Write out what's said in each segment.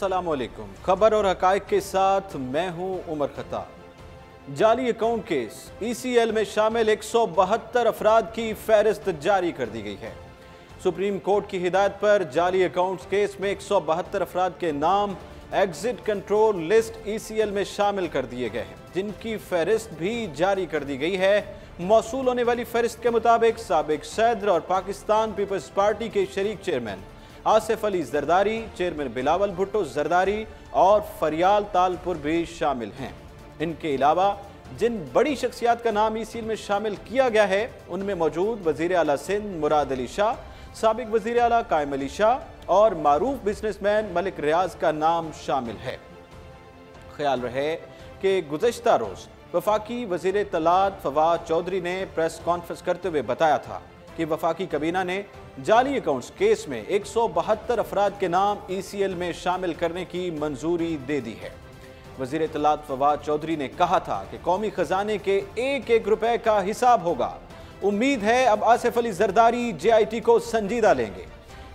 अस्सलामुअलैकुम। खबर और हकाइक के साथ मैं हूं उमर खत्ताब। जाली अकाउंट केस ECL में शामिल 172 अफराद की फहरिस्त जारी कर दी गई है। सुप्रीम कोर्ट की हिदायत पर जाली अकाउंट केस में 172 अफराद के नाम एग्जिट कंट्रोल लिस्ट ECL में शामिल कर दिए गए हैं, जिनकी फहरिस्त भी जारी कर दी गई है। मौसूल होने वाली फहरिस्त के मुताबिक साबिक सदर और पाकिस्तान पीपल्स पार्टी के शरीक चेयरमैन आसिफ अली जरदारी, चेयरमैन बिलावल भुट्टो जरदारी और फरियाल तालपुर भी शामिल हैं। इनके अलावा जिन बड़ी शख्सियात का नाम ECL में शामिल किया गया है, उनमें मौजूद वजीर आला सिंध मुराद अली शाह, साबिक वजीर आला कायम अली शाह और मारूफ बिजनेसमैन मलिक रियाज का नाम शामिल है। ख्याल रहे कि गुज़श्ता रोज वफाकी वजीर इत्तलात फवाद चौधरी ने प्रेस कॉन्फ्रेंस करते हुए बताया था कि वफाकी kabina ने जाली अकाउंट्स केस में 172 अफराद के नाम ECL में शामिल करने की मंजूरी दे दी है। वजीर इत्तलात फवाद चौधरी ने कहा था कि कौमी खजाने के एक एक रुपए का हिसाब होगा। उम्मीद है अब आसिफ अली जरदारी JIT को संजीदा लेंगे।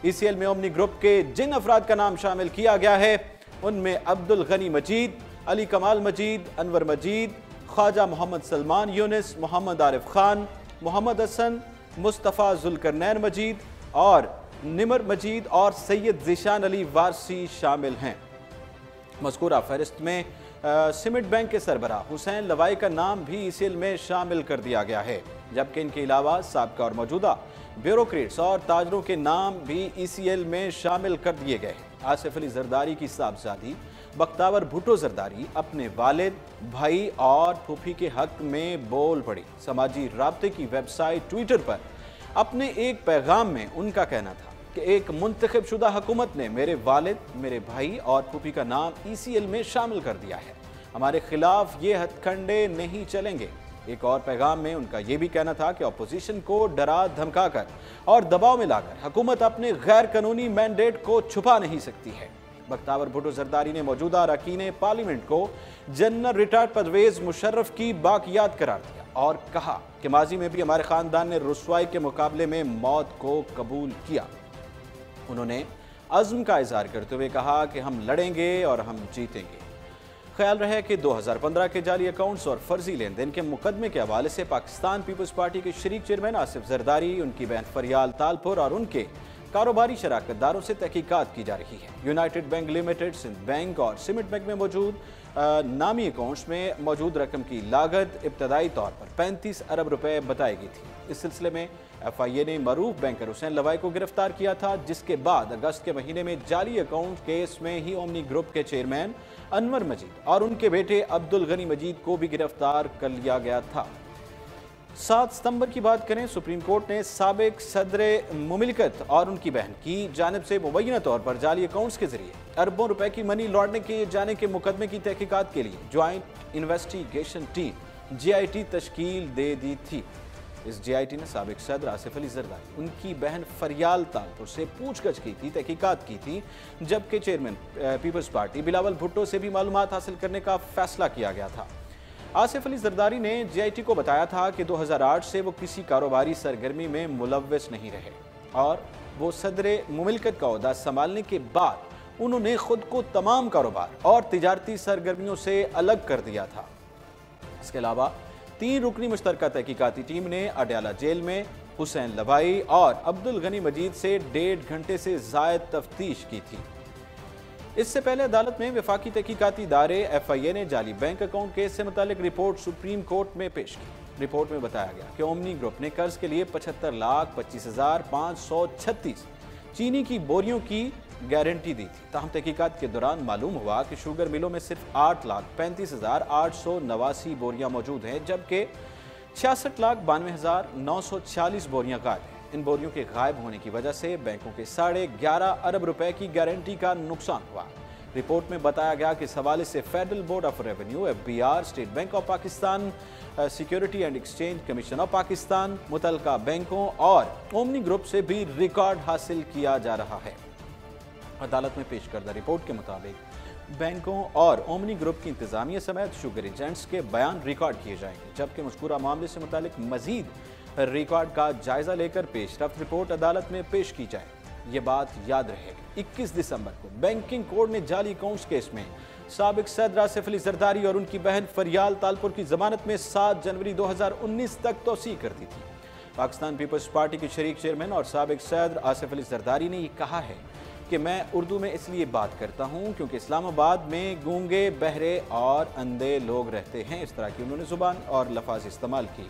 ECL में ओमनी ग्रुप के जिन अफराद का नाम शामिल किया गया है, उनमें अब्दुल गनी मजीद, अली कमाल मजीद, अनवर मजीद, ख्वाजा मोहम्मद सलमान यूनिस, मोहम्मद आरिफ खान, मोहम्मद हसन, मुस्तफ़ा जुल्करनैन मजीद और निमर मजीद और सैयद ज़ीशान अली वारसी शामिल हैं। मज़कूरा फहरिस्त में सीमेंट बैंक के सरबराह हुसैन लवाई का नाम भी ECL में शामिल कर दिया गया है, जबकि इनके अलावा साबिक़ा और मौजूदा ब्यूरोक्रेट्स और ताजरों के नाम भी ECL में शामिल कर दिए गए हैं। आसिफ अली जरदारी की साहबजादी बख्तावर भुट्टो जरदारी अपने वालिद, भाई और फूफी के हक में बोल पड़ी। समाजी राब्ते की वेबसाइट ट्विटर पर अपने एक पैगाम में उनका कहना था कि एक मुंतखब शुदा हुकूमत ने मेरे वालिद, मेरे भाई और फूफी का नाम ECL में शामिल कर दिया है। हमारे खिलाफ ये हथकंडे नहीं चलेंगे। एक और पैगाम में उनका यह भी कहना था कि अपोजिशन को डरा धमकाकर और दबाव में लाकर हुकूमत अपने गैर कानूनी मैंडेट को छुपा नहीं सकती है। बख्तावर भुट्टो जरदारी ने मौजूदा अरकान पार्लियामेंट को जनरल रिटायर्ड परवेज मुशर्रफ की बाकियात करार दिया और कहा कि माजी में भी हमारे खानदान ने रुसवाई के मुकाबले में मौत को कबूल किया। उन्होंने अज़्म का इजहार करते हुए कहा कि हम लड़ेंगे और हम जीतेंगे। ख्याल रहे कि 2015 के जाली अकाउंट्स और फर्जी लेन देन के मुकदमे के हवाले से पाकिस्तान पीपल्स पार्टी के शरीक चेयरमैन आसिफ जरदारी, उनकी बहन फरियाल तालपुर और उनके कारोबारी शराकतदारों से तहकीकात की जा रही है। United Bank Limited, Sindh Bank और सीमेंट बैंक में मौजूद नामी अकाउंट्स में मौजूद रकम की लागत इब्तदाई तौर पर 35 अरब रुपए बताई गई थी। इस सिलसिले में FIA ने मरूफ बैंकर हुसैन लवाई को गिरफ्तार किया था, जिसके बाद अगस्त के महीने में जाली अकाउंट केस में ही ओमनी ग्रुप के चेयरमैन अनवर मजीद और उनके बेटे अब्दुल गनी मजीद को भी गिरफ्तार कर लिया गया था। 7 सितंबर की बात करें, सुप्रीम कोर्ट ने साबिक सदर मुमलिकत और उनकी बहन की जानिब से मुबैना तौर पर जाली अकाउंट्स के जरिए अरबों रुपए की मनी लॉन्ड्रिंग किए जाने के मुकदमे की तहकीकात के लिए ज्वाइंट इन्वेस्टिगेशन टीम JIT तश्कील दे दी थी। इस JIT ने साबिक सदर आसिफ अली जरदारी, उनकी बहन फरियाल तालपुर से पूछगछ की थी, तहकीकात की थी, जबकि चेयरमैन पीपल्स पार्टी बिलावल भुट्टो से भी मालूमात हासिल करने का फैसला किया गया था। आसिफ अली जरदारी ने JIT को बताया था कि 2008 से वो किसी कारोबारी सरगर्मी में मुलव्वस नहीं रहे और वो सदर मुमलिकत का ओहदा संभालने के बाद उन्होंने खुद को तमाम कारोबार और तिजारती सरगर्मियों से अलग कर दिया था। इसके अलावा 3 रुकनी मुश्तरका तहकीकाती टीम ने अडयाला जेल में हुसैन लवाई और अब्दुल गनी मजीद से 1.5 घंटे से ज़ायद तफ्तीश की थी। इससे पहले अदालत में वफाकी तहकीकाती इदारे FIA ने जाली बैंक अकाउंट केस से मुतालिक रिपोर्ट सुप्रीम कोर्ट में पेश की। रिपोर्ट में बताया गया कि ओमनी ग्रुप ने कर्ज के लिए 75,25,536 चीनी की बोरियों की गारंटी दी थी। ताहम तहकीकात के दौरान मालूम हुआ कि शुगर मिलों में सिर्फ 8,35,889 बोरियां मौजूद हैं, जबकि 66,92,946 बोरियां गायब हैं। इन बोरियों के गायब होने की वजह से बैंकों के 11.5 अरब रुपए की गारंटी का नुकसान हुआ। रिपोर्ट में बताया गया कि इस हवाले से federal board of revenue, FBR, state bank of Pakistan, security and exchange commission of Pakistan, मुतलका बैंकों और ओमनी ग्रुप से भी रिकॉर्ड हासिल किया जा रहा है। अदालत में पेश करदा रिपोर्ट के मुताबिक बैंकों और ओमनी ग्रुप की इंतजामिया समेत शुगर एजेंट्स के बयान रिकॉर्ड किए जाएंगे, जबकि मज़कूरा मामले से मुतालिक मजीद रिकॉर्ड का जायजा लेकर पेशरफ्त रिपोर्ट अदालत में पेश की जाए। ये बात याद रहेगी। 21 दिसंबर को बैंकिंग कोड ने जाली अकाउंट्स केस में साबिक सदर आसिफ अली जरदारी और उनकी बहन फरियाल तालपुर की जमानत में 7 जनवरी 2019 तक तौसीह कर दी थी। पाकिस्तान पीपल्स पार्टी के शरीक चेयरमैन और साबिक सदर आसिफ अली जरदारी ने यह कहा है कि मैं उर्दू में इसलिए बात करता हूं क्योंकि इस्लामाबाद में गूंगे, बहरे और अंधे लोग रहते हैं। इस तरह की उन्होंने जुबान और लफाज इस्तेमाल की।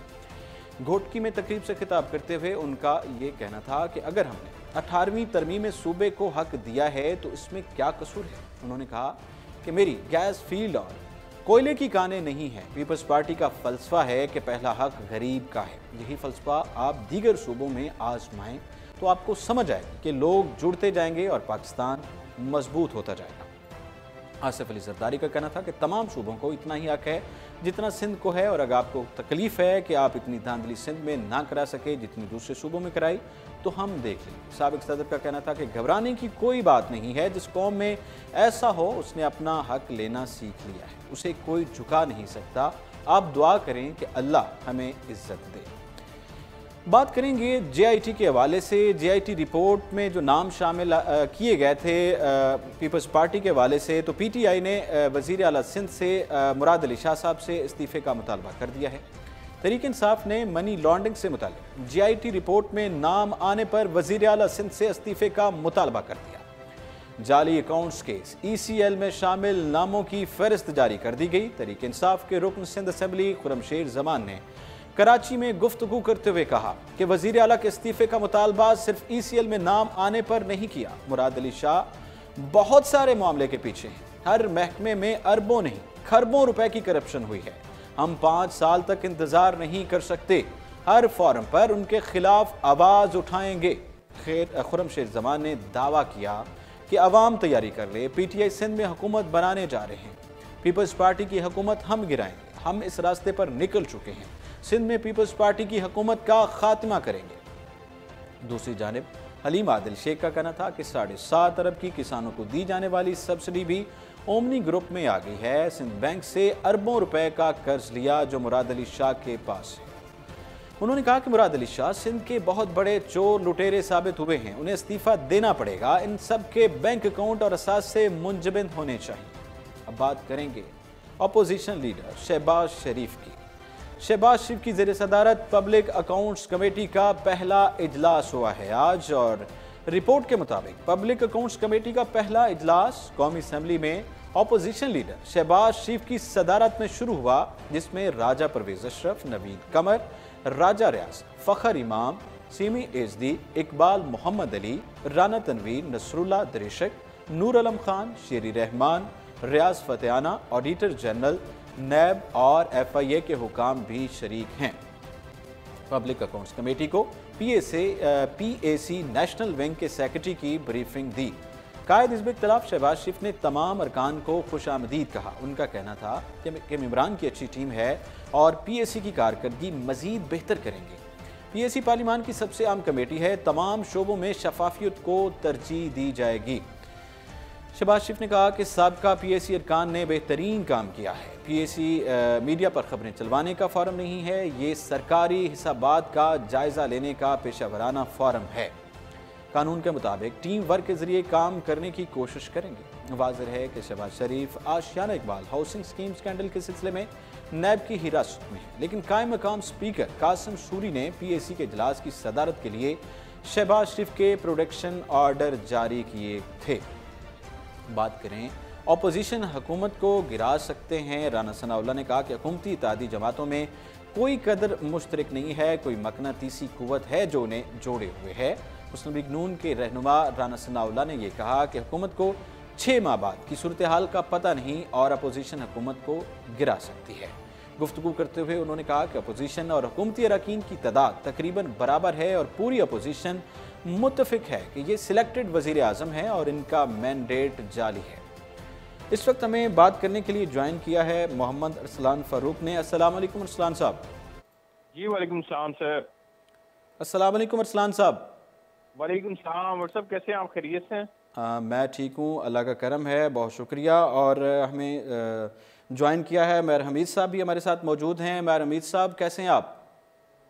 घोटकी में तकरीब से खिताब करते हुए उनका ये कहना था कि अगर हमने 18वीं तरमीम में सूबे को हक दिया है तो इसमें क्या कसूर है। उन्होंने कहा कि मेरी गैस फील्ड और कोयले की कानें नहीं है। पीपल्स पार्टी का फलसफा है कि पहला हक गरीब का है। यही फलसफा आप दीगर सूबों में आजमाएं तो आपको समझ आएगी कि लोग जुड़ते जाएंगे और पाकिस्तान मजबूत होता जाएगा। आसिफ अली जरदारी का कहना था कि तमाम सूबों को इतना ही हक है जितना सिंध को है, और अगर आपको तकलीफ है कि आप इतनी धांधली सिंध में ना करा सके जितनी दूसरे सूबों में कराई तो हम देख लेंगे। साबिक सदर का कहना था कि घबराने की कोई बात नहीं है। जिस कौम में ऐसा हो उसने अपना हक लेना सीख लिया है, उसे कोई झुका नहीं सकता। आप दुआ करें कि अल्लाह हमें इज्जत दे। बात करेंगे JIT के हवाले से। JIT रिपोर्ट में जो नाम शामिल किए गए थे पीपल्स पार्टी के हवाले से, तो PTI ने वज़ीर आला सिंध से मुराद अली शाह साहब से इस्तीफ़े का मुतालबा कर दिया है। तहरीक इंसाफ ने मनी लॉन्ड्रिंग से मुताल्लिक़ JIT रिपोर्ट में नाम आने पर वज़ीर आला सिंध से इस्तीफ़े का मुतालबा कर दिया। जाली अकाउंट्स केस ECL में शामिल नामों की फहरिस्त जारी कर दी गई। तहरीक इंसाफ के रुकन सिंध असम्बली खुरमशेर जमान ने कराची में गुफ्तगू करते हुए कहा कि वज़ीर आला के इस्तीफ़े का मुतालबा सिर्फ ECL में नाम आने पर नहीं किया। मुराद अली शाह बहुत सारे मामले के पीछे हैं। हर महकमे में अरबों नहीं खरबों रुपए की करप्शन हुई है। हम 5 साल तक इंतजार नहीं कर सकते। हर फॉरम पर उनके खिलाफ आवाज उठाएंगे। खुरमशेर जमान ने दावा किया कि अवाम तैयारी कर ले, PTI सिंध में हुकूमत बनाने जा रहे हैं। पीपल्स पार्टी की हुकूमत हम गिराएंगे। हम इस रास्ते पर निकल चुके हैं। सिंध में पीपल्स पार्टी की हुकूमत का खात्मा करेंगे। दूसरी जानिब हलीम आदिल शेख का कहना था कि 7.5 अरब की किसानों को दी जाने वाली सब्सिडी भी ओमनी ग्रुप में आ गई है। सिंध बैंक से अरबों रुपए का कर्ज लिया जो मुराद अली शाह के पास है। उन्होंने कहा कि मुराद अली शाह सिंध के बहुत बड़े चोर लुटेरे साबित हुए हैं। उन्हें इस्तीफा देना पड़ेगा। इन सब के बैंक अकाउंट और असास से मुंजबिंद होने चाहिए। अब बात करेंगे अपोजिशन लीडर शहबाज शरीफ की। शहबाज शरीफ की ज़ेर सदारत पब्लिक अकाउंट्स कमेटी का पहला इजलास हुआ है आज, और रिपोर्ट के मुताबिक पब्लिक अकाउंट्स कमेटी का पहला इजलास कौमी असम्बली में अपोजिशन लीडर शहबाज शरीफ की सदारत में शुरू हुआ, जिसमें राजा परवेज अशरफ, नवीद कमर, राजा रियाज, फ़खर इमाम, सीमी एजदी, इकबाल मोहम्मद अली, राना तनवीर, नसरुल्लाह दरिशक, नूर अलम खान, शेरी रहमान, रियाज फतेहाना, ऑडिटर जनरल, नैब और FIA के हुकाम भी शरीक हैं। पब्लिक अकाउंट्स कमेटी को PAC नेशनल विंग के सेक्रेटरी की ब्रीफिंग दी। कायद हिज़्ब इख्तिलाफ शहबाज शरीफ ने तमाम अरकान को खुशामदीद कहा। उनका कहना था कि मेंबरान की अच्छी टीम है और PAC की कारकर्दगी मज़ीद बेहतर करेंगे। PAC पार्लिमान की सबसे अहम कमेटी है। तमाम शोबों में शफाफियत को तरजीह दी जाएगी। शहबाज शरीफ ने कहा कि साबका PAC अरकान ने बेहतरीन काम किया है। PAC मीडिया पर खबरें चलवाने का फोरम नहीं है, ये सरकारी हिसाबात का जायज़ा लेने का पेशा वराना फोरम है। कानून के मुताबिक टीम वर्क के जरिए काम करने की कोशिश करेंगे। वाज़ेह है कि शहबाज शरीफ आशियाना इकबाल हाउसिंग स्कीम स्कैंडल के सिलसिले में नैब की हिरासत में है, लेकिन कायम मकाम स्पीकर कासिम सूरी ने PAC के इजलास की सदारत के लिए शहबाज शरीफ के प्रोटेक्शन ऑर्डर जारी किए थे। बात करें अपोजिशन हुकूमत को गिरा सकते हैं। राना सनाउल्लाह ने कहा कि हुकूमती इत्तेहादी जमातों में कोई कदर मुश्तरक नहीं है, कोई मकनातीसी कुव्वत है जो उन्हें जोड़े हुए है। मुस्लिम लीग नून के रहनुमा राना सनाउल्लाह ने यह कहा कि हुकूमत को 6 माह बाद की सूरत हाल का पता नहीं और अपोजिशन हुकूमत को गिरा सकती है। गुफ्तगू करते हुए उन्होंने कहा कि अपोजिशन और हुकूमती अरकान की तादाद तकरीबन बराबर है और पूरी अपोजिशन मुत्तफिक है कि ये सिलेक्टेड वज़ीर आज़म है और इनका मैंडेट जाली है। इस वक्त हमें बात करने के लिए ज्वाइन किया है मोहम्मद अरसलान फ़ारूक ने। अस्सलाम वालेकुम अरसलान साहब। जी वालेकुम सलाम सर। अस्सलाम वालेकुम अरसलान साहब। वालेकुम सलाम। और सब कैसे हैं आप, खैरियत से? मैं ठीक हूँ, अल्लाह का करम है, बहुत शुक्रिया। और हमें ज्वाइन किया है मेहर हमीद साहब भी हमारे साथ मौजूद हैं। मेहर हमीद साहब कैसे हैं आप?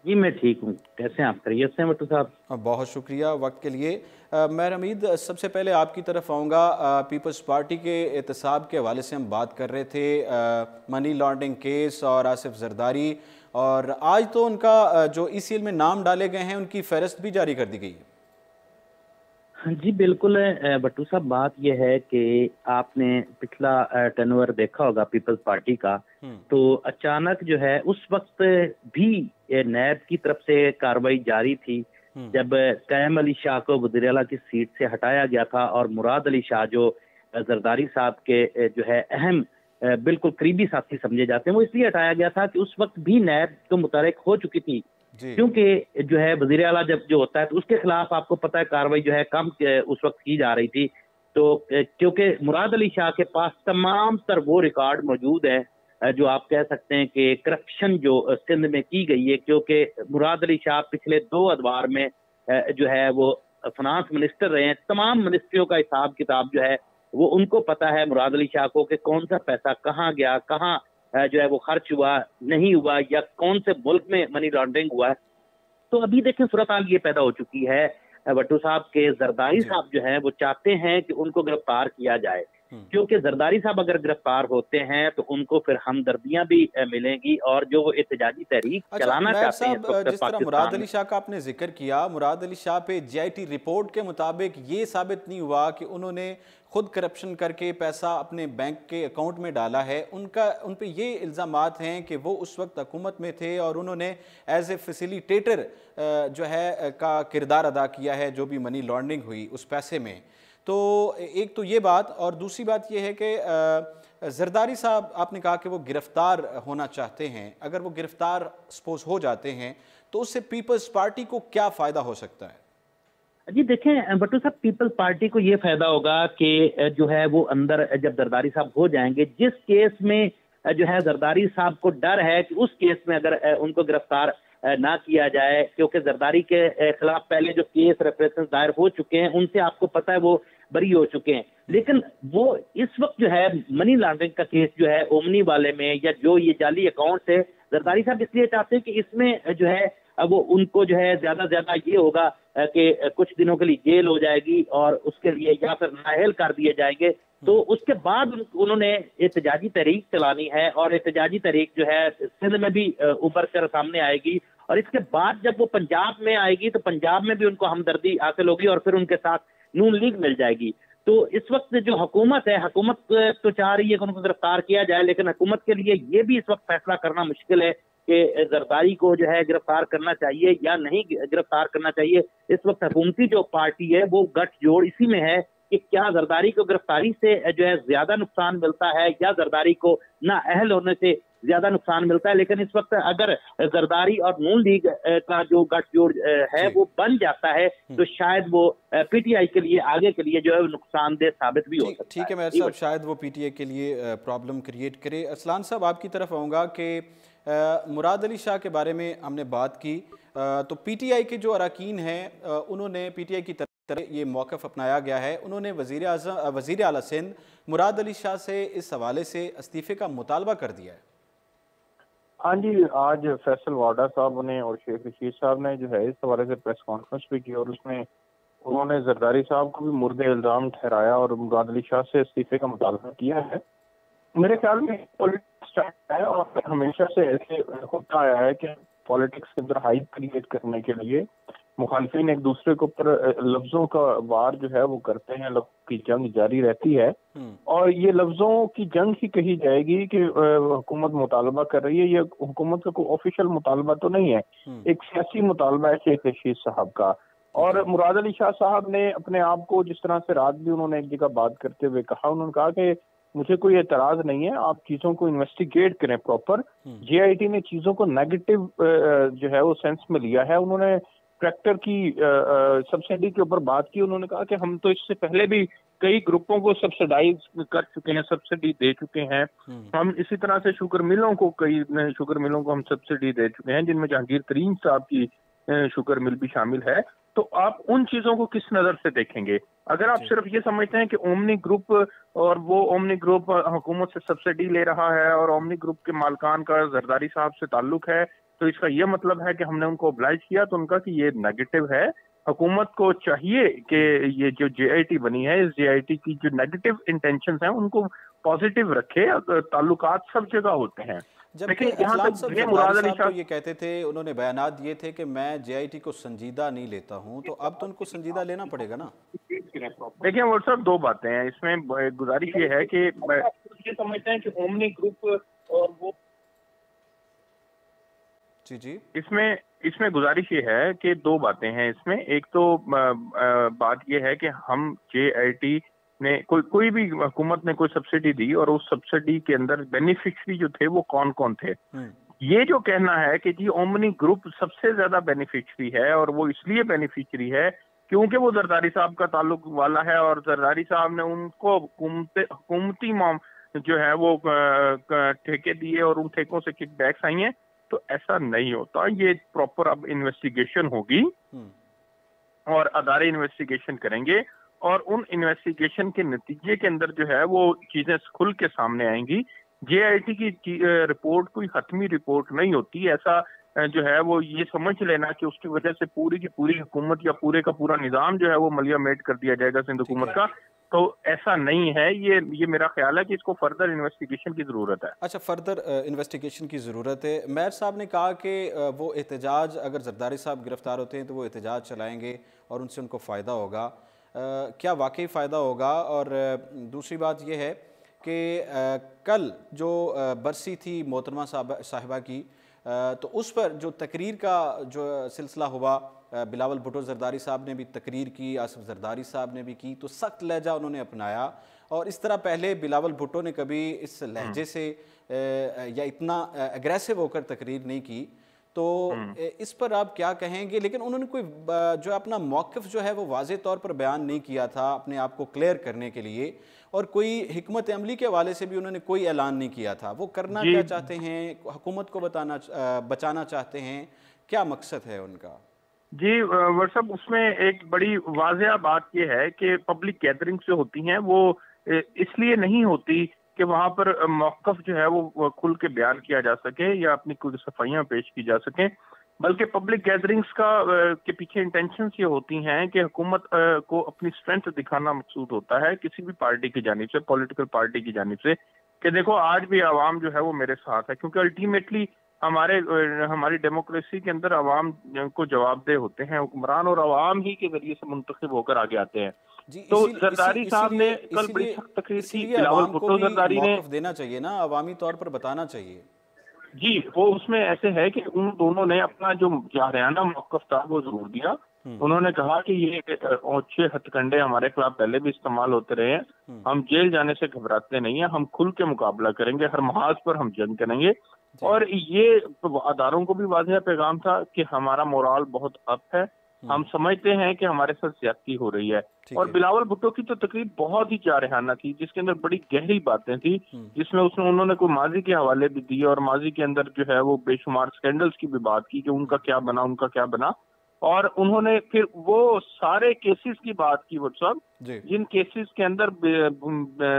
जी मैं ठीक हूँ। कैसे हैं आप? खैरियत से हैं भट्टू साहब? बहुत शुक्रिया वक्त के लिए। मैं हमीद सबसे पहले आपकी तरफ आऊँगा। पीपल्स पार्टी के एहतसाब के हवाले से हम बात कर रहे थे, मनी लॉन्ड्रिंग केस और आसिफ जरदारी, और आज तो उनका जो ईसीएल में नाम डाले गए हैं उनकी फहरिस्त भी जारी कर दी गई है। हाँ जी बिल्कुल भट्टू साहब, बात यह है कि आपने पिछला टर्नओवर देखा होगा पीपल्स पार्टी का, तो अचानक जो है उस वक्त भी नैब की तरफ से कार्रवाई जारी थी जब कैम अली शाह को वज़ीर आला की सीट से हटाया गया था और मुराद अली शाह जो जरदारी साहब के जो है अहम बिल्कुल करीबी साथी समझे जाते हैं, वो इसलिए हटाया गया था कि उस वक्त भी नैब तो मुतहरिक हो चुकी थी, क्योंकि जो है वज़ीर आला जब जो होता है तो उसके खिलाफ आपको पता है कार्रवाई जो है कम उस वक्त की जा रही थी। तो क्योंकि मुराद अली शाह के पास तमाम तर वो रिकॉर्ड मौजूद है जो आप कह सकते हैं कि करप्शन जो सिंध में की गई है, क्योंकि मुराद अली शाह पिछले 2 अदवार में जो है वो फाइनेंस मिनिस्टर रहे हैं। तमाम मिनिस्ट्रियों का हिसाब किताब जो है वो उनको पता है मुराद अली शाह को कि कौन सा पैसा कहाँ गया, कहाँ जो है वो खर्च हुआ, नहीं हुआ, या कौन से मुल्क में मनी लॉन्ड्रिंग हुआ है। तो अभी देखें सूरत हाल ये पैदा हो चुकी है भट्टू साहब के जरदारी साहब जो हैं वो चाहते हैं कि उनको गिरफ्तार किया जाए, क्योंकि जरदारी साहब अगर गिरफ्तार होते हैं तो उनको फिर हमदर्दियां भी मिलेंगी और जो वो एहतजाजी तहरीक चलाना चाहते हैं। जिस तरह मुराद अली शाह का आपने जिक्र किया, मुराद अली शाह पे जीआईटी रिपोर्ट के मुताबिक ये साबित नहीं हुआ कि उन्होंने खुद करप्शन करके पैसा अपने बैंक के अकाउंट में डाला है। उन पे ये इल्ज़ामात हैं कि वो उस वक्त हुकूमत में थे और उन्होंने एज ए फैसिलिटेटर जो है का किरदार अदा किया है जो भी मनी लॉन्ड्रिंग हुई उस पैसे में। तो एक तो ये बात, और दूसरी बात ये है कि जरदारी साहब आपने कहा कि वो गिरफ्तार होना चाहते हैं। अगर वो गिरफ्तार सपोज हो जाते हैं तो उससे पीपल्स पार्टी को क्या फ़ायदा हो सकता है? जी देखें भट्टू साहब, पीपल्स पार्टी को ये फायदा होगा कि जो है वो अंदर जब जरदारी साहब हो जाएंगे, जिस केस में जो है जरदारी साहब को डर है कि उस केस में अगर उनको गिरफ्तार ना किया जाए, क्योंकि जरदारी के खिलाफ पहले जो केस रेफरेंस दायर हो चुके हैं उनसे आपको पता है वो बरी हो चुके हैं, लेकिन वो इस वक्त जो है मनी लॉन्ड्रिंग का केस जो है ओमनी वाले में या जो ये जाली अकाउंट है, जरदारी साहब इसलिए चाहते हैं कि इसमें जो है वो उनको जो है ज्यादा ज्यादा ये होगा कि कुछ दिनों के लिए जेल हो जाएगी और उसके लिए या फिर नाअहल कर दिए जाएंगे। तो उसके बाद उन्होंने एहतजाजी तहरीक चलानी है और एहतजाजी तहरीक जो है सिंध में भी उभर कर सामने आएगी, और इसके बाद जब वो पंजाब में आएगी तो पंजाब में भी उनको हमदर्दी हासिल होगी और फिर उनके साथ नून लीग मिल जाएगी। तो इस वक्त जो हुकूमत है, हुकूमत तो चाह रही है कि उनको गिरफ्तार किया जाए, लेकिन हुकूमत के लिए ये भी इस वक्त फैसला करना मुश्किल है कि जरदारी को जो है गिरफ्तार करना चाहिए या नहीं गिरफ्तार करना चाहिए। इस वक्त हुकूमती जो पार्टी है वो गठजोड़ इसी में है कि क्या जरदारी को गिरफ्तारी से जो है ज्यादा नुकसान मिलता है या जरदारी को ना अहल होने से ज्यादा नुकसान मिलता है। लेकिन इस वक्त अगर जरदारी और नून लीग का जो गठजोड़ है वो बन जाता है तो शायद वो पीटीआई के लिए आगे के लिए जो है नुकसानदेह साबित भी हो सकता है। ठीक है मेहर साहब, शायद वो पीटीआई के लिए प्रॉब्लम क्रिएट करे। असलान साहब, आपकी तरफ आऊँगा कि मुराद अली शाह के बारे में हमने बात की, तो पीटीआई के जो अरकान हैं उन्होंने पीटीआई की तरह ये मौक़िफ़ अपनाया गया है, उन्होंने वज़ीर आला सिंध मुराद अली शाह से इस हवाले से इस्तीफ़े का मुतालबा कर दिया है। हाँ जी, आज फैसल वाडा साहब ने और शेख रशीद साहब ने जो है इस हवाले से प्रेस कॉन्फ्रेंस भी की और उसमें उन्होंने जरदारी साहब को भी मुर्दे इल्ज़ाम ठहराया और मुराद अली शाह से इस्तीफ़े का मुतालबा किया है। मेरे ख्याल में पॉलिटिक्स है और हमेशा से ऐसे होता आया है कि पॉलिटिक्स के अंदर हाइप क्रिएट करने के लिए मुखालफिन एक दूसरे के ऊपर लफ्जों का वार जो है वो करते हैं, लफ्जों की जंग जारी रहती है और ये लफ्जों की जंग ही कही जाएगी कि हुकूमत मुतालबा कर रही है। ये हुकूमत का कोई ऑफिशियल मुतालबा तो नहीं है, एक सियासी मुतालबा है शेख रशीद साहब का। और मुराद अली शाह साहब ने अपने आप को जिस तरह से रात भी उन्होंने एक जगह बात करते हुए कहा, उन्होंने कहा कि मुझे कोई एतराज नहीं है, आप चीजों को इन्वेस्टिगेट करें प्रॉपर। जेआईटी ने चीजों को नेगेटिव जो है वो सेंस में लिया है। उन्होंने ट्रैक्टर की सब्सिडी के ऊपर बात की, उन्होंने कहा कि हम तो इससे पहले भी कई ग्रुपों को सब्सिडाइज कर चुके हैं, सब्सिडी दे चुके हैं। हम इसी तरह से शुगर मिलों को हम सब्सिडी दे चुके हैं, जिनमें जहांगीर तरीन साहब की शुगर मिल भी शामिल है। तो आप उन चीजों को किस नजर से देखेंगे? अगर आप सिर्फ ये समझते हैं कि ओमनी ग्रुप और वो ओमनी ग्रुप हुकूमत से सब्सिडी ले रहा है और ओमनी ग्रुप के मालकान का जरदारी साहब से ताल्लुक है, तो इसका ये मतलब है कि हमने उनको ऑब्लाइज किया तो उनका कि ये नेगेटिव है। हुकूमत को चाहिए कि ये जो JIT बनी है, इस JIT की जो नेगेटिव इंटेंशंस हैं उनको पॉजिटिव रखे। ताल्लुकात सब जगह होते हैं, जबकि लेकिन यहाँ अजलान तक साहब ये जरदारी मुराद अली साहब तो शाह ये कहते थे, उन्होंने बयानात दिए थे कि मैं JIT को संजीदा नहीं लेता हूं, तो अब तो उनको संजीदा लेना पड़ेगा ना। देखिए वो सब दो बातें हैं इसमें। गुजारिश ये है कि ये समझते हैं कि ओमनी ग्रुप और वो जी इसमें गुजारिश ये है कि दो बातें हैं इसमें। एक तो बात ये है कि हम JIT ने कोई भी हुकूमत ने कोई सब्सिडी दी और उस सब्सिडी के अंदर बेनिफिशरी जो थे वो कौन कौन थे। ये जो कहना है कि जी ओमनी ग्रुप सबसे ज्यादा बेनिफिशरी है और वो इसलिए बेनिफिशरी है क्योंकि वो जरदारी साहब का ताल्लुक वाला है और जरदारी साहब ने उनको हुकूमती जो है वो ठेके दिए और उन ठेकों से किकबैक्स आई हैं, तो ऐसा नहीं होता। ये प्रॉपर अब इन्वेस्टिगेशन होगी और अदारे इन्वेस्टिगेशन करेंगे और उन इन्वेस्टिगेशन के नतीजे के अंदर जो है वो चीजें खुल के सामने आएंगी। JIT की रिपोर्ट कोई हतमी रिपोर्ट नहीं होती। ऐसा जो है वो ये समझ लेना कि उसकी वजह से पूरी की पूरी हुकूमत या पूरे का पूरा निजाम जो है वो मलिया मेट कर दिया जाएगा सिंध हुकूमत का, तो ऐसा नहीं है। ये मेरा ख्याल है कि इसको फर्दर इन्वेस्टिगेशन की जरूरत है। अच्छा, फर्दर इन्वेस्टिगेशन की ज़रूरत है। मेयर साहब ने कहा कि वो एहतजाज, अगर जरदारी साहब गिरफ्तार होते हैं तो वो एहतजाज चलाएंगे और उनसे उनको फ़ायदा होगा। क्या वाकई फ़ायदा होगा? और दूसरी बात यह है कि कल जो बरसी थी मोहतरमा साहिबा की, तो उस पर जो तकरीर का जो सिलसिला हुआ, बिलावल भुट्टो जरदारी साहब ने भी तकरीर की, आसिफ जरदारी साहब ने भी की, तो सख्त लहजा उन्होंने अपनाया और इस तरह पहले बिलावल भुट्टो ने कभी इस लहजे से या इतना एग्रेसिव होकर तकरीर नहीं की। तो इस पर आप क्या कहेंगे? लेकिन उन्होंने कोई जो अपना मौक़िफ़ जो है वो वाज़ेह तौर पर बयान नहीं किया था अपने आप को क्लियर करने के लिए, और कोई हिकमत अमली के हवाले से भी उन्होंने कोई ऐलान नहीं किया था। वो करना क्या चाहते हैं? हुकूमत को बचाना चाहते हैं? क्या मकसद है उनका? जी वर्षब, उसमें एक बड़ी वाज़ेह बात यह है कि पब्लिक गैदरिंग्स जो होती हैं वो इसलिए नहीं होती कि वहां पर मौक़िफ़ जो है वो खुल के बयान किया जा सके या अपनी कुछ सफाइयां पेश की जा सकें, बल्कि पब्लिक गैदरिंग्स के पीछे इंटेंशंस ये होती हैं कि हुकूमत को अपनी स्ट्रेंथ दिखाना मकसूद होता है किसी भी पार्टी की जानिब से, पॉलिटिकल पार्टी की जानिब से, कि देखो आज भी आवाम जो है वो मेरे साथ है। क्योंकि अल्टीमेटली हमारी डेमोक्रेसी के अंदर अवाम को जवाबदेह होते हैं हुक्मरान, और अवाम ही के जरिए से मुंतखब होकर आगे आते हैं। तो जरदारी साहब ने कल बड़ी सख्त तकरीर की। बिलावल भुट्टो जरदारी ने देना चाहिए ना, अवामी तौर पर बताना चाहिए। जी, वो उसमें ऐसे है कि उन दोनों ने अपना जो जारहाना मौक़िफ़ था वो जरूर दिया। उन्होंने कहा कि ये औचे हथकंडे हमारे खिलाफ पहले भी इस्तेमाल होते रहे हैं, हम जेल जाने से घबराते नहीं है, हम खुल के मुकाबला करेंगे, हर महाज पर हम जंग करेंगे। और ये अदारों को भी वाज़ेह पैगाम था कि हमारा मोराल बहुत अप है, हम समझते हैं कि हमारे साथ ज्यादती हो रही है। और बिलावल भुट्टो की तो तकरीर बहुत ही जारहाना थी, जिसके अंदर बड़ी गहरी बातें थी, जिसमें उन्होंने कोई माजी के हवाले भी दिए और माजी के अंदर जो है वो बेशुमार स्कैंडल्स की भी बात की कि उनका क्या बना। और उन्होंने फिर वो सारे केसेस की बात की, वो सब जिन केसेस के अंदर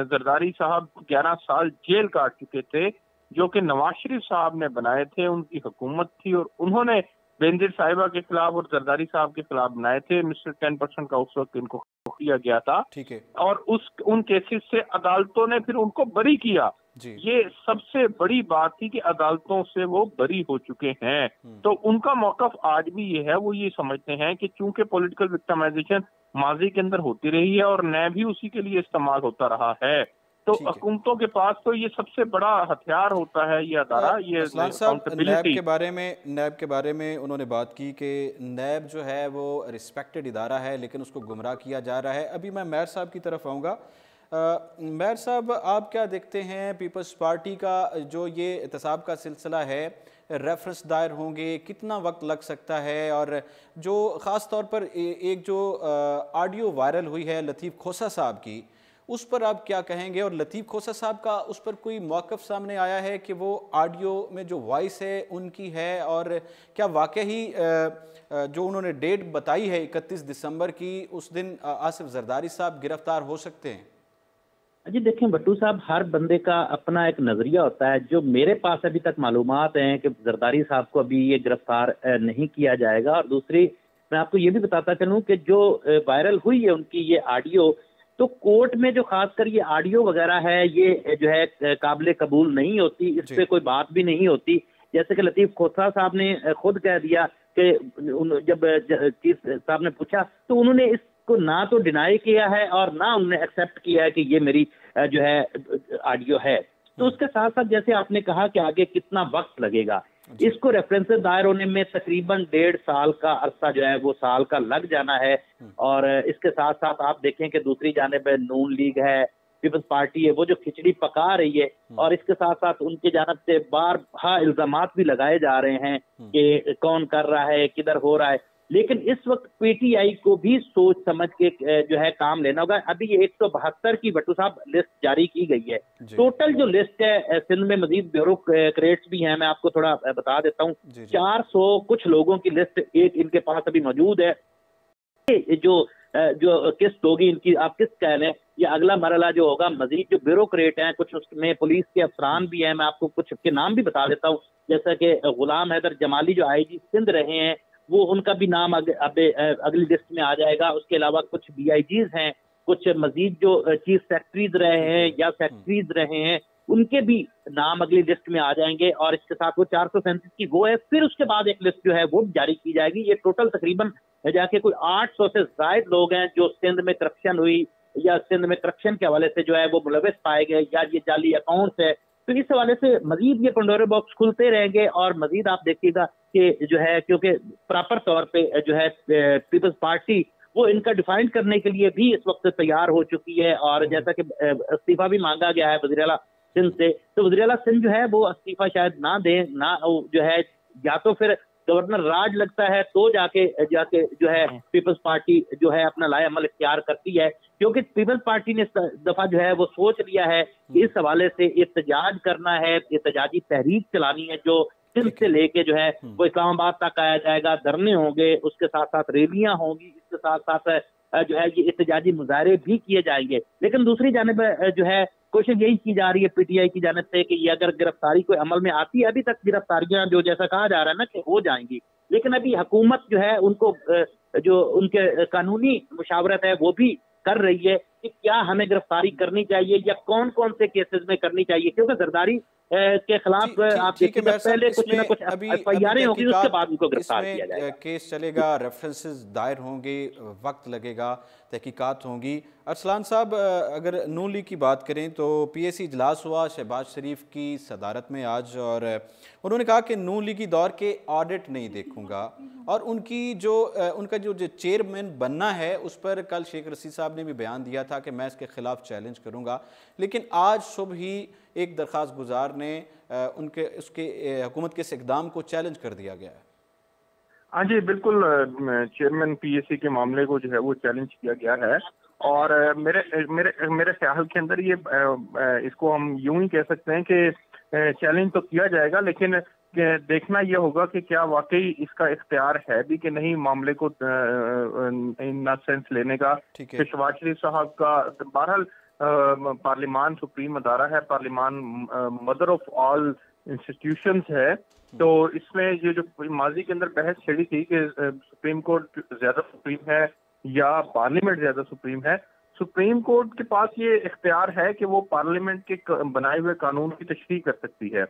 जरदारी साहब 11 साल जेल काट चुके थे, जो कि नवाज शरीफ साहब ने बनाए थे, उनकी हुकूमत थी, और उन्होंने बेनजीर साहिबा के खिलाफ और जरदारी साहब के खिलाफ बनाए थे। मिस्टर 10% का उस वक्त इनको किया गया था, ठीक है, और उन केसेस से अदालतों ने फिर उनको बरी किया। ये सबसे बड़ी बात थी कि अदालतों से वो बरी हो चुके हैं। तो उनका मौक़िफ़ आज भी ये है, वो ये समझते हैं कि चूंकि पॉलिटिकल विक्टिमाइजेशन माजी के अंदर होती रही है और न्याय भी उसी के लिए इस्तेमाल होता रहा है, तो हुकूमतों के पास तो ये सबसे बड़ा हथियार होता है ये अदारा। ये नैब के बारे में उन्होंने बात की कि नैब जो है वो रिस्पेक्टेड इदारा है, लेकिन उसको गुमराह किया जा रहा है। अभी मैं मेयर साहब की तरफ आऊँगा। मेयर साहब, आप क्या देखते हैं पीपल्स पार्टी का जो ये एहतसाब का सिलसिला है, रेफरेंस दायर होंगे, कितना वक्त लग सकता है? और जो ख़ास तौर पर एक जो ऑडियो वायरल हुई है लतीफ़ खोसा साहब की, उस पर आप क्या कहेंगे? और लतीफ़ खोसा साहब का उस पर कोई मौक़िफ़ सामने आया है कि वो ऑडियो में जो वॉइस है उनकी है? और क्या वाकई जो उन्होंने डेट बताई है 31 दिसंबर की, उस दिन आसिफ जरदारी साहब गिरफ्तार हो सकते हैं? जी देखें भट्टू साहब, हर बंदे का अपना एक नजरिया होता है। जो मेरे पास अभी तक मालूमात हैं कि जरदारी साहब को अभी ये गिरफ्तार नहीं किया जाएगा। और दूसरी, मैं आपको ये भी बताता चलूं कि जो वायरल हुई है उनकी ये ऑडियो, तो कोर्ट में जो खासकर ये ऑडियो वगैरह है, ये जो है काबिल कबूल नहीं होती, इस पे कोई बात भी नहीं होती। जैसे कि लतीफ खोसला साहब ने खुद कह दिया कि जब चीफ साहब ने पूछा तो उन्होंने इसको ना तो डिनाई किया है और ना उन्होंने एक्सेप्ट किया है कि ये मेरी जो है ऑडियो है। तो उसके साथ साथ जैसे आपने कहा कि आगे कितना वक्त लगेगा, इसको रेफरेंसेस दायर होने में तकरीबन 1.5 साल का अरसा जो है वो साल का लग जाना है। और इसके साथ साथ आप देखें कि दूसरी जानिब नून लीग है, पीपल्स पार्टी है, वो जो खिचड़ी पका रही है। और इसके साथ साथ उनकी जानब से बार इल्जामात भी लगाए जा रहे हैं कि कौन कर रहा है, किधर हो रहा है। लेकिन इस वक्त पीटीआई को भी सोच समझ के जो है काम लेना होगा। अभी ये 172 की भट्टू साहब लिस्ट जारी की गई है। टोटल जो लिस्ट है सिंध में मजीद ब्यूरोक्रेट्स भी हैं, मैं आपको थोड़ा बता देता हूँ। 400 कुछ लोगों की लिस्ट एक इनके पास अभी मौजूद है। जो किस्त होगी इनकी, आप किस्त कह लें, या अगला मरला जो होगा, मजीद जो ब्यूरोक्रेट हैं, कुछ उसमें पुलिस के अफसरान भी हैं। मैं आपको कुछ के नाम भी बता देता हूँ, जैसा कि गुलाम हैदर जमाली जो आईजी सिंध रहे हैं, वो उनका भी नाम अगली लिस्ट में आ जाएगा। उसके अलावा कुछ बीआईजीज हैं, कुछ मजीद जो चीफ सेक्रेटरीज रहे हैं या सेक्रेटरीज रहे हैं, उनके भी नाम अगली लिस्ट में आ जाएंगे। और इसके साथ वो 437 की वो है। फिर उसके बाद एक लिस्ट जो है वो जारी की जाएगी। ये टोटल तकरीबन जाके कोई 800 से ज्यादा लोग हैं जो सिंध में करप्शन हुई या सिंध में करप्शन के हवाले से जो है वो मुलविस पाए गए, या ये जाली अकाउंट्स है। तो इस हवाले से मजीद ये पंडोरे बॉक्स खुलते रहेंगे। और मजीद आप देखिएगा कि जो है, क्योंकि प्रॉपर तौर पे जो है पीपल्स पार्टी वो इनका डिफाइन करने के लिए भी इस वक्त तैयार हो चुकी है। और जैसा कि इस्तीफा भी मांगा गया है वज़ीर आला सिंध से, तो वज़ीर आला सिंध जो है वो इस्तीफा शायद ना दें, ना जो है, या तो फिर गवर्नर राज लगता है तो जाके जो है पीपल्स पार्टी जो है अपना लाए अमल इख्तियार करती है। क्योंकि पीपल्स पार्टी ने इस दफा जो है वो सोच लिया है कि इस हवाले से एहतजाज करना है, एहतजाजी तहरीक चलानी है, जो सिंध से लेके जो है वो इस्लामाबाद तक आया जाएगा। धरने होंगे, उसके साथ साथ रैलियां होंगी, इसके साथ साथ जो है ये एहतजाजी मुजाहरे भी किए जाएंगे। लेकिन दूसरी जानिब जो है कोशिश यही की जा रही है पीटीआई की जानिब से कि ये अगर गिरफ्तारी कोई अमल में आती है, अभी तक गिरफ्तारियां जो जैसा कहा जा रहा है ना कि हो जाएंगी, लेकिन अभी हुकूमत जो है उनको जो उनके कानूनी मुशावरत है वो भी कर रही है कि क्या हमें गिरफ्तारी करनी चाहिए या कौन कौन से केसेस में करनी चाहिए। क्योंकि जरदारी के खिलाफ आप देखिए पहले कुछ ना कुछ एफआईआर होगी, उसके बाद उनको गिरफ्तार किया जाएगा। केस चलेगा, रेफरेंसेस दायर होंगे, वक्त लगेगा, तहकीकात होंगी। अरसलान साहब, अगर नून लीग की बात करें तो पीएसी इजलास हुआ शहबाज शरीफ की सदारत में आज, और उन्होंने कहा कि नून लीगी दौर के ऑडिट नहीं देखूंगा, और उनका जो चेयरमैन बनना है उस पर कल शेख रशीद साहब ने भी बयान दिया था कि मैं इसके खिलाफ चैलेंज करूंगा। लेकिन आज सुबह ही एक दरख्वास्त गुजार ने उसके हुकूमत के इस इक़दाम को चैलेंज कर दिया गया है। हाँ जी बिल्कुल, चेयरमैन पीएसी के मामले को जो है वो चैलेंज किया गया है। और मेरे ख्याल के अंदर ये इसको हम यूं ही कह सकते हैं कि चैलेंज तो किया जाएगा, लेकिन देखना यह होगा कि क्या वाकई इसका इख्तियार है भी कि नहीं मामले को इन सेंस लेने का। शहबाज शरीफ साहब का बहरहाल पार्लियामान सुप्रीम अदारा है, पार्लियामान मदर ऑफ ऑल इंस्टीट्यूशंस है। तो इसमें ये जो माजी के अंदर बहस छिड़ी थी कि सुप्रीम कोर्ट ज्यादा सुप्रीम है या पार्लियामेंट ज्यादा सुप्रीम है, सुप्रीम कोर्ट के पास ये इख्तियार है कि वो पार्लियामेंट के बनाए हुए कानून की तशरीह कर सकती है।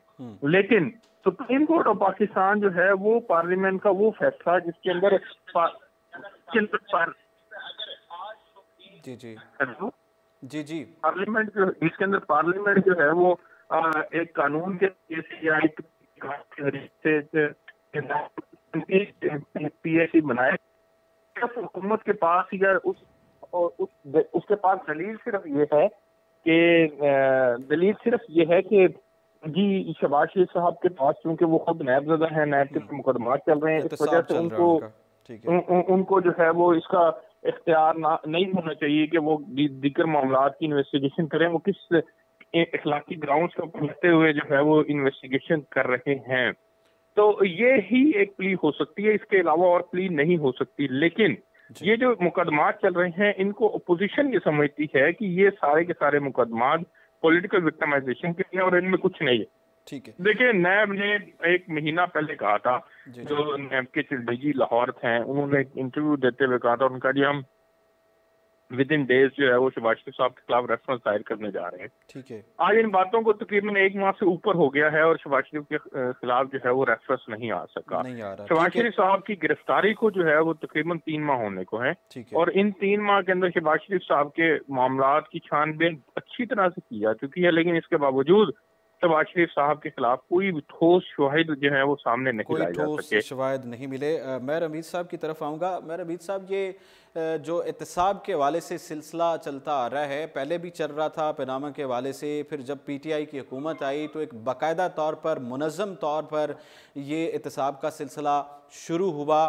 लेकिन सुप्रीम कोर्ट ऑफ पाकिस्तान जो है वो पार्लियामेंट का वो फैसला जिसके अंदर जी पार्लियामेंट जो जिसके अंदर पार्लियामेंट जो है वो एक कानून के या एक पीएसी बनाए, हुकूमत के पास या उसके पास दलील सिर्फ ये है कि जी शहबाज शरीफ साहब के पास चूंकि वो खुद नायबज़दा है, नायब के मुकदमात चल रहे हैं, इस वजह से उनको जो है वो इसका इख्तियार नहीं होना चाहिए कि वो दीगर मामलात की इन्वेस्टिगेशन करें। वो किस इखलाकी ग्राउंड्स को पढ़ते हुए जो है वो इन्वेस्टिगेशन कर रहे हैं। तो ये ही एक प्ली हो सकती है, इसके अलावा और प्ली नहीं हो सकती। लेकिन ये जो मुकदमात चल रहे हैं इनको अपोजिशन ये समझती है कि ये सारे के सारे मुकदमात पॉलिटिकल विक्टिमाइजेशन के हैं और इनमें कुछ नहीं है। ठीक है। देखिए, नैब ने एक महीना पहले कहा था, जो नैब के डीजी लाहौर थे, उन्होंने इंटरव्यू देते हुए कहा था, उनका जी हम विद इन डेज जो है वो शहबाज शरीफ साहब के खिलाफ रेफरेंस दायर करने जा रहे हैं। ठीक है। आज इन बातों को तकरीबन 1 माह से ऊपर हो गया है और शहबाज शरीफ के खिलाफ जो है वो रेफरेंस नहीं आ सका। शहबाज शरीफ साहब की गिरफ्तारी को जो है वो तकरीबन 3 माह होने को है और इन 3 माह के अंदर शहबाज शरीफ साहब के मामलात की छानबीन अच्छी तरह से की जा चुकी है, लेकिन इसके बावजूद शहबाज शरीफ साहब के खिलाफ कोई भी ठोस शवाहिद जो है वो सामने नहीं लाए जा सके, शवाहिद नहीं मिले। मैं रमीज साहब की तरफ आऊँगा। मैं रमीज साहब, ये जो एहतसाब के हवाले से सिलसिला चलता आ रहा है, पहले भी चल रहा था पनामा के हवाले से, फिर जब PTI की हुकूमत आई तो एक बाकायदा तौर पर मुनज़्ज़म तौर पर ये एहतसाब का सिलसिला शुरू हुआ,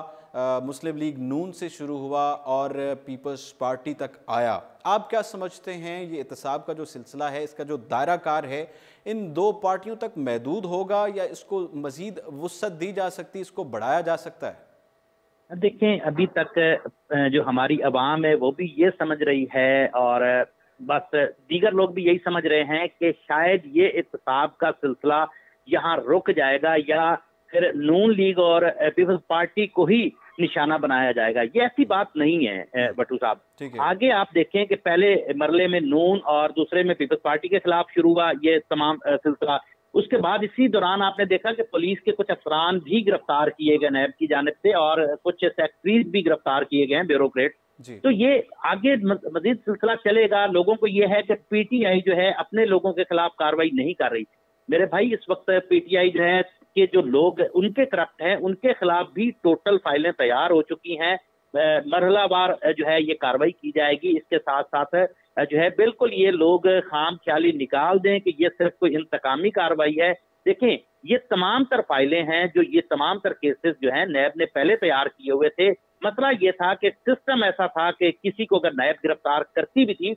मुस्लिम लीग नून से शुरू हुआ और पीपल्स पार्टी तक आया। आप क्या समझते हैं, ये एहतसाब का जो सिलसिला है, इसका जो दायरा कार है, इन दो पार्टियों तक महदूद होगा या इसको मज़ीद वुसअत दी जा सकती है, इसको बढ़ाया जा सकता है? देखें, अभी तक जो हमारी अवाम है वो भी ये समझ रही है और बस दीगर लोग भी यही समझ रहे हैं कि शायद ये एहतसाब का सिलसिला यहाँ रुक जाएगा या फिर नून लीग और पीपल्स पार्टी को ही निशाना बनाया जाएगा। ये ऐसी बात नहीं है भट्टू साहब। आगे आप देखें कि पहले मरले में नून और दूसरे में पीपल्स पार्टी के खिलाफ शुरू हुआ ये तमाम सिलसिला। उसके बाद इसी दौरान आपने देखा कि पुलिस के कुछ अफसरान भी गिरफ्तार किए गए नैब की जानिब से और कुछ सेक्रेटरीज भी गिरफ्तार किए गए हैं, ब्यूरोक्रेट। तो ये आगे मजीद सिलसिला चलेगा। लोगों को ये है कि PTI जो है अपने लोगों के खिलाफ कार्रवाई नहीं कर रही। मेरे भाई, इस वक्त PTI जो है के जो लोग उनके करप्ट हैं उनके खिलाफ भी टोटल फाइलें तैयार हो चुकी हैं। मरहलावार जो है ये कार्रवाई की जाएगी। इसके साथ साथ जो है बिल्कुल ये लोग खाम ख्याली निकाल दें कि ये सिर्फ कोई इंतकामी कार्रवाई है। देखें, ये तमाम तर फाइलें हैं, जो ये तमाम तर केसेस जो है नैब ने पहले तैयार किए हुए थे। मसला ये था कि सिस्टम ऐसा था कि किसी को अगर नैब गिरफ्तार करती भी थी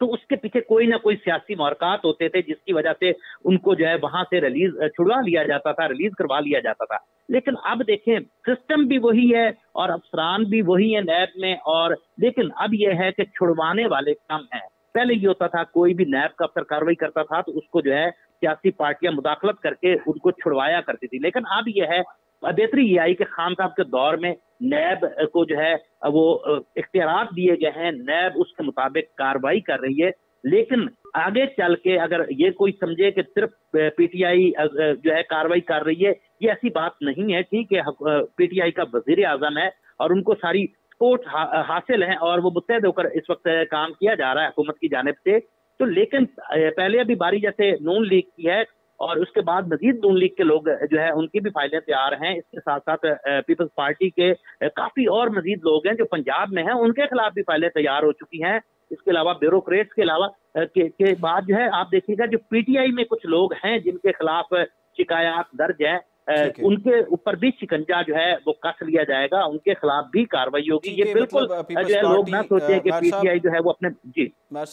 तो उसके पीछे कोई ना कोई सियासी मुहरकात होते थे जिसकी वजह से उनको जो है वहां से छुड़वा लिया जाता था, रिलीज करवा लिया जाता था। लेकिन अब देखें, सिस्टम भी वही है और अफसरान भी वही है नैब में, और लेकिन अब यह है कि छुड़वाने वाले कम हैं। पहले ये होता था कोई भी नैब का अफसर कार्रवाई करता था तो उसको जो है सियासी पार्टियां मुदाखलत करके उनको छुड़वाया करती थी। लेकिन अब यह है, बेहतरी ये आई कि खान साहब के दौर में नैब को जो है वो इख्तियारात दिए गए हैं, नैब उसके मुताबिक कार्रवाई कर रही है। लेकिन आगे चल के अगर ये कोई समझे कि सिर्फ PTI जो है कार्रवाई कर रही है, ये ऐसी बात नहीं है। ठीक है, PTI का वजीर आजम है और उनको सारी सपोर्ट हासिल है और वो मुत्तहद होकर इस वक्त काम किया जा रहा है हुकूमत की जानिब से। तो लेकिन पहले अभी बारी जैसे नून लीग की है और उसके बाद मजीद नून लीग के लोग जो है उनकी भी फाइलें तैयार हैं। इसके साथ साथ पीपल्स पार्टी के काफी और मजीद लोग हैं जो पंजाब में हैं, उनके खिलाफ भी फाइलें तैयार हो चुकी हैं। इसके अलावा ब्यूरोक्रेट्स के अलावा के बाद जो है आप देखिएगा जो PTI में कुछ लोग हैं जिनके खिलाफ शिकायत दर्ज है, उनके ऊपर भी शिकंजा जो है वो कस लिया जाएगा, उनके खिलाफ भी कार्रवाई होगी। ये बिल्कुल जो है लोग ना सोचे कि PTI जो है वो अपने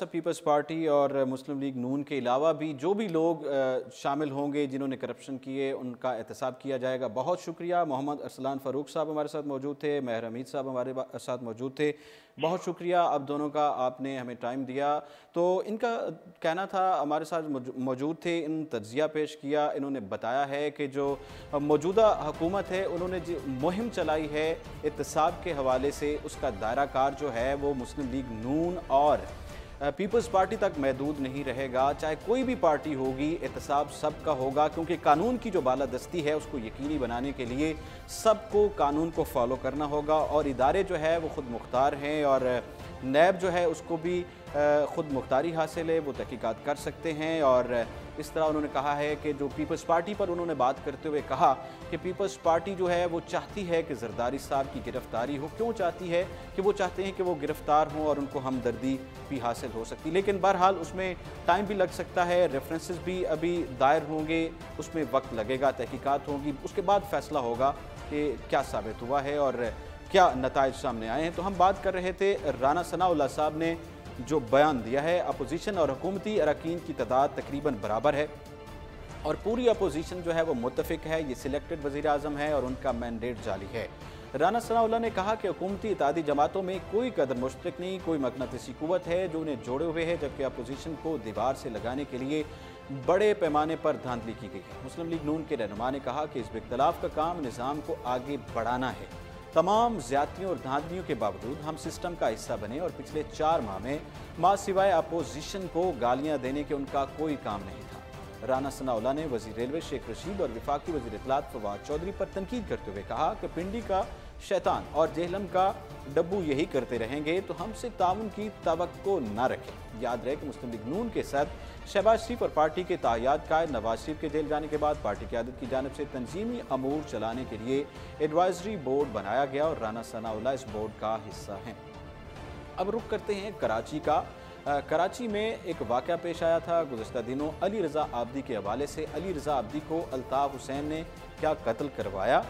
पीपल्स पार्टी और मुस्लिम लीग नून के अलावा भी जो भी लोग शामिल होंगे जिन्होंने करप्शन किए उनका एहतसाब किया जाएगा। बहुत शुक्रिया। मोहम्मद अरसलान फ़ारूक साहब हमारे साथ मौजूद थे, महर हमीद साहब हमारे साथ मौजूद थे। बहुत शुक्रिया आप दोनों का, आपने हमें टाइम दिया। तो इनका कहना था, हमारे साथ मौजूद थे, इन तज्जिया पेश किया। इन्होंने बताया है कि जो मौजूदा हुकूमत है उन्होंने जो मुहिम चलाई है एहतसाब के हवाले से, उसका दायरा कार जो है वो मुस्लिम लीग नून और पीपल्स पार्टी तक महदूद नहीं रहेगा। चाहे कोई भी पार्टी होगी, एहतसाब सबका होगा, क्योंकि कानून की जो बालादस्ती है उसको यकीनी बनाने के लिए सबको कानून को फॉलो करना होगा और इदारे जो है वो ख़ुद मुख्तार हैं और नैब जो है उसको भी ख़ुद मुख्तारी हासिल है, वो तहकीकात कर सकते हैं। और इस तरह उन्होंने कहा है कि जो पीपल्स पार्टी पर उन्होंने बात करते हुए कहा कि पीपल्स पार्टी जो है वो चाहती है कि जरदारी साहब की गिरफ्तारी हो। क्यों चाहती है? कि वो चाहते हैं कि वो गिरफ्तार हों और उनको हमदर्दी भी हासिल हो सकती। लेकिन बहरहाल उसमें टाइम भी लग सकता है, रेफरेंसेस भी अभी दायर होंगे, उसमें वक्त लगेगा, तहकीकात होंगी, उसके बाद फैसला होगा कि क्या साबित हुआ है और क्या नताइज सामने आए हैं। तो हम बात कर रहे थे राना सनाउल्लाह साहब ने जो बयान दिया है, अपोजिशन और हुकूमती अरकान की तादाद तकरीबन बराबर है और पूरी अपोजिशन जो है वो मुत्तफिक है, ये सिलेक्टेड वज़ीर आज़म है और उनका मैंडेट जाली है। राना सनाउल्लाह ने कहा कि हुकूमती इत्तेहादी जमातों में कोई कदर मुश्तरक नहीं, कोई मकनतीसी कुव्वत है जो उन्हें जोड़े हुए है, जबकि अपोजिशन को दीवार से लगाने के लिए बड़े पैमाने पर धांधली की गई है। मुस्लिम लीग नून के रहनुमा ने कहा कि इस इख्तिलाफ का काम निज़ाम को आगे बढ़ाना है। तमाम ज्यादतियों और धांधलियों के बावजूद हम सिस्टम का हिस्सा बने और पिछले 4 माह में मां सिवाय अपोजिशन को गालियां देने के उनका कोई काम नहीं था। राना सनाउल्लाह ने वज़ीर रेलवे शेख रशीद और वफाकी वज़ीर इत्तलात फवाद चौधरी पर तनकीद करते हुए कहा कि पिंडी का शैतान और जेहलम का डब्बू यही करते रहेंगे तो हमसे ताउन की तवक्को न रखें। याद रहे कि मुस्लिम लीग नून के सदर शहबाज शरीफ और पार्टी के तायाद कायद नवाज शरीफ के जेल जाने के बाद पार्टी क़यादत की जानिब से तंजीमी अमूर चलाने के लिए एडवाइजरी बोर्ड बनाया गया और राना सनाउल्लाह इस बोर्ड का हिस्सा हैं। अब रुख करते हैं कराची का। कराची में एक वाक़या पेश आया था गुज़श्ता दिनों। अली रज़ा आब्दी के हवाले से अली रज़ा आब्दी को अल्ताफ़ हुसैन ने क्या कत्ल करवाया।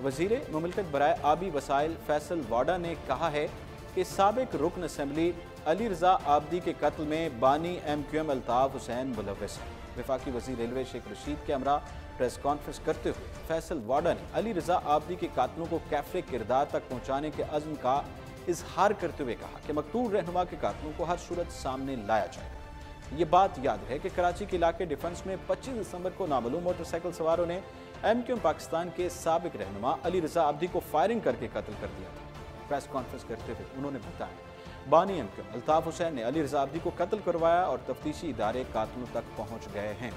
वज़ीर मुमलिकत बराए आबी वसाइल फैसल वाडा ने कहा है कि साबिक रुकन असम्बली अली रज़ा आब्दी के कत्ल में बानी MQM अल्ताफ़ हुसैन मुलव्वस है। वफाकी वज़ीर रेलवे शेख रशीद के हमरा प्रेस कॉन्फ्रेंस करते हुए फैसल वाडा ने अली रज़ा आब्दी के कातलों को कैफरे किरदार तक पहुँचाने के अज़्म का इजहार करते हुए कहा कि मकतूल रहनुमा के कातलों को हर सूरत सामने लाया जाएगा। ये बात याद है कि कराची के इलाके डिफेंस में 25 दिसंबर को नामालूम मोटरसाइकिल सवारों ने MQM पाकिस्तान के साबिक रहनुमा अली रज़ा आब्दी को फायरिंग करके कत्ल कर दिया था। प्रेस कॉन्फ्रेंस करते हुए उन्होंने बताया बानी MQM अल्ताफ़ हुसैन ने अली रज़ा आब्दी को कत्ल करवाया और तफ्तीशी इदारे कातलों तक पहुँच गए हैं।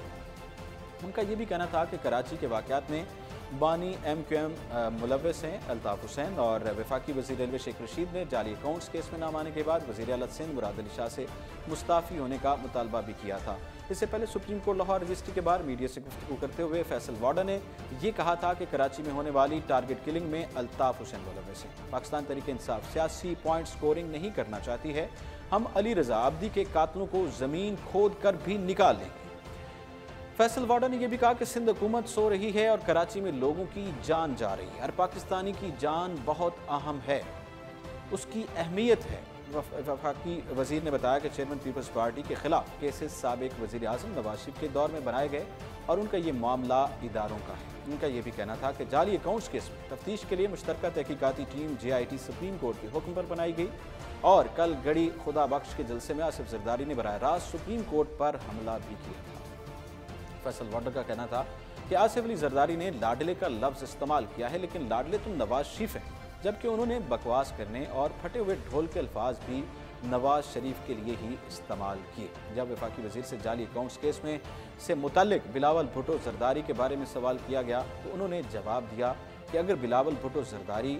उनका ये भी कहना था कि कराची के वाक़यात में बानी MQM मुलव्वस हैं अल्ताफ़ हुसैन और वफाकी वज़ीर रेलवे शेख रशीद ने जाली अकाउंट्स केस में नाम आने के बाद वज़ीर आला सिंध मुराद अली शाह से मुस्ताफ़ी होने का मुतालबा भी किया था। इससे पहले सुप्रीम कोर्ट लाहौर रजिस्ट्री के बाद मीडिया से गुफ्तगू करते हुए फैसल वाडा ने यह कहा था कि कराची में होने वाली टारगेट किलिंग में अल्ताफ़ हुसैन मुलव्वस हैं। पाकिस्तान तहरीक इंसाफ सियासी पॉइंट स्कोरिंग नहीं करना चाहती है। हम अली रज़ा आब्दी के कातलों को ज़मीन खोद कर भी निकाल लेंगे। फैसल वाडा ने यह भी कहा कि सिंध हुकूमत सो रही है और कराची में लोगों की जान जा रही है। हर पाकिस्तानी की जान बहुत अहम है, उसकी अहमियत है। वफाकी वज़ीर ने बताया कि चेयरमैन पीपल्स पार्टी के खिलाफ केसेस साबिक वज़ीर आज़म नवाज शरीफ के दौर में बनाए गए और उनका ये मामला इदारों का है। उनका ये भी कहना था कि जाली अकाउंट्स केस में तफ्तीश के लिए मुश्तरका तहकीकाती टीम JIT सुप्रीम कोर्ट के हुक्म पर बनाई गई और कल गड़ी खुदा बख्श के जलसे में आसिफ जरदारी ने बराह रास्त सुप्रीम कोर्ट पर हमला भी किया था। फैसल वाडा का कहना था कि आसिफ अली जरदारी ने लाडले का लफ्ज़ इस्तेमाल किया है, लेकिन लाडले तो नवाज शरीफ हैं, जबकि उन्होंने बकवास करने और फटे हुए ढोल के अल्फाज भी नवाज शरीफ के लिए ही इस्तेमाल किए। जब वफाकी वज़ीर से जाली अकाउंट्स केस में से मुताल्लिक बिलावल भुट्टो जरदारी के बारे में सवाल किया गया तो उन्होंने जवाब दिया कि अगर बिलावल भुट्टो जरदारी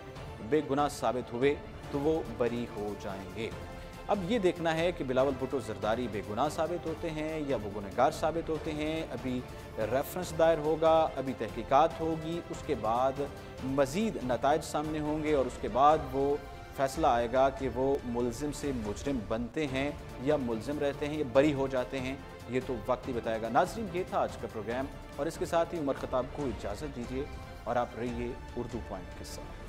बेगुनाह साबित हुए तो वो बरी हो जाएंगे। अब ये देखना है कि बिलावल भुट्टो जरदारी बेगुनाह साबित होते हैं या वो गुनहगार साबित होते हैं। अभी रेफरेंस दायर होगा, अभी तहकीकात होगी, उसके बाद मज़ीद नताइज सामने होंगे और उसके बाद वो फैसला आएगा कि वो मुलजिम से मुजरिम बनते हैं या मुलजिम रहते हैं या बरी हो जाते हैं। ये तो वक्त ही बताएगा। नाज़रीन, ये था आज का प्रोग्राम और इसके साथ ही उमर खताब को इजाज़त दीजिए और आप रहिए उर्दू पॉइंट के साथ।